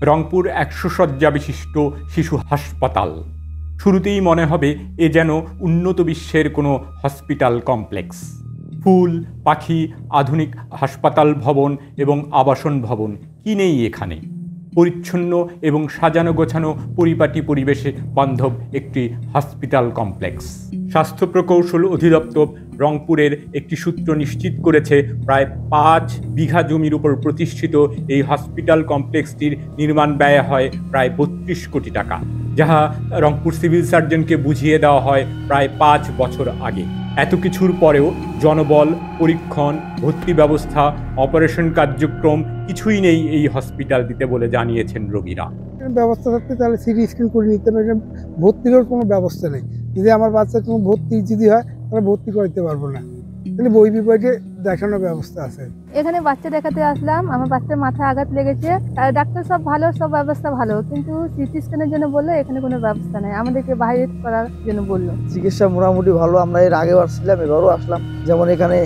রংপুর ১০০ শয্যা বিশিষ্ট শিশু হাসপাতাল। শুরুতেই মনে হবে এ যেন উন্নত বিশ্বের কোনো হসপিটাল কমপ্লেক্স। ফুল, পাখি, আধুনিক হাসপাতাল ভবন এবং আবাসন ভবন কি নেই এখানে। পরিচ্ছন্ন এবং সাজানো গোছানো পরিপাটি পরিবেশে বান্ধব একটি হসপিটাল কমপ্লেক্স। স্বাস্থ্য প্রকৌশল অধিদপ্তর রংপুরের একটি সূত্র নিশ্চিত করেছে, প্রায় ৫ বিঘা জমির উপর প্রতিষ্ঠিত এই হসপিটাল কমপ্লেক্সটির নির্মাণ ব্যয় হয় প্রায় ৩২ কোটি টাকা, যাহা রংপুর সিভিল সার্জনকে বুঝিয়ে দেওয়া হয় প্রায় ৫ বছর আগে। এত কিছুর পরেও জনবল, পরীক্ষণ, ভর্তি ব্যবস্থা, অপারেশন কার্যক্রম কিছুই নেই এই হসপিটালটিতে বলে জানিয়েছেন রোগীরা। ব্যবস্থা থাকতে তাহলে সিটি স্ক্যান করে নিতে পারে, ভর্তিরও কোনো ব্যবস্থা নেই। যদি আমার বাচ্চার কোনো ভর্তি যদি হয় তাহলে ভর্তি করতে পারবো না, তাহলে বই বিভাগে দেখানোর ব্যবস্থা আছে। এখানে বাচ্চা দেখাতে আসলাম, আমার বাচ্চার মাথায় আঘাত লেগেছে, ডাক্তার সব ভালো, সব ব্যবস্থা ভালো, কিন্তু সিটি স্ক্যানের জন্য বললো এখানে কোনো ব্যবস্থা নেই, আমাদেরকে বাইরে করার জন্য বললো। চিকিৎসা মোটামুটি ভালো, আমরা এর আগেও আসছিলাম, এবারও আসলাম। যেমন এখানে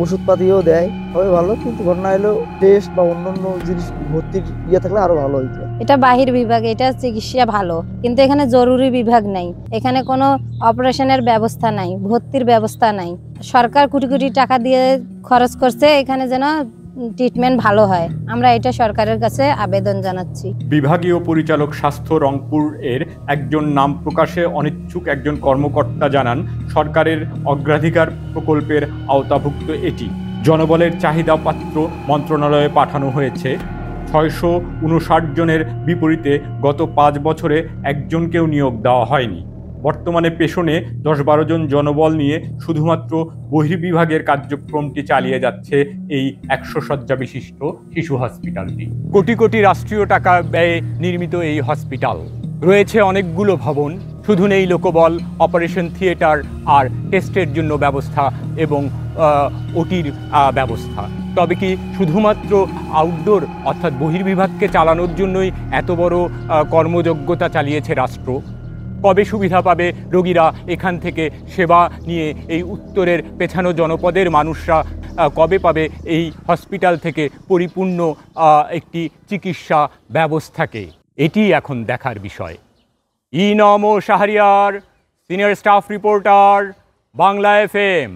ওষুধপাতিও দেয়, সবাই ভালো, কিন্তু ঘটনা হলো টেস্ট বা অন্যান্য জিনিস ভর্তির থাকলে আরো ভালো হইতো। এটা বাহির বিভাগ, এটা চিকিৎসা ভালো, কিন্তু এখানে জরুরি বিভাগ নাই, এখানে কোনো অপারেশনের ব্যবস্থা নাই, ভর্তির ব্যবস্থা নাই। সরকার কোটি কোটি টাকা দিয়ে খরচ করছে, এখানে যেন ট্রিটমেন্ট ভালো হয়, আমরা এটা সরকারের কাছে আবেদন জানাচ্ছি। বিভাগীয় পরিচালক স্বাস্থ্য রংপুর এর একজন নাম প্রকাশে অনিচ্ছুক একজন কর্মকর্তা জানান, সরকারের অগ্রাধিকার প্রকল্পের আওতাভুক্ত এটি। জনবলের চাহিদা পাত্র মন্ত্রণালয়ে পাঠানো হয়েছে। ৬৫৯ জনের বিপরীতে গত ৫ বছরে একজনকেও নিয়োগ দেওয়া হয়নি। বর্তমানে পেশনে ১০-১২ জন জনবল নিয়ে শুধুমাত্র বহির্বিভাগের কার্যক্রমটি চালিয়ে যাচ্ছে এই ১০০ শয্যা বিশিষ্ট শিশু হসপিটালটি। কোটি কোটি রাষ্ট্রীয় টাকা ব্যয়ে নির্মিত এই হসপিটাল। রয়েছে অনেকগুলো ভবন, শুধু নেই লোকবল, অপারেশন থিয়েটার আর টেস্টের জন্য ব্যবস্থা এবং ওটির ব্যবস্থা। তবে কি শুধুমাত্র আউটডোর অর্থাৎ বহির্বিভাগকে চালানোর জন্যই এত বড় কর্মযোগ্যতা চালিয়েছে রাষ্ট্র? কবে সুবিধা পাবে রোগীরা এখান থেকে সেবা নিয়ে? এই উত্তরের পেছানো জনপদের মানুষরা কবে পাবে এই হসপিটাল থেকে পরিপূর্ণ একটি চিকিৎসা ব্যবস্থাকে? এটি এখন দেখার বিষয়। Inam O Shahriar, senior staff reporter, Bangla FM।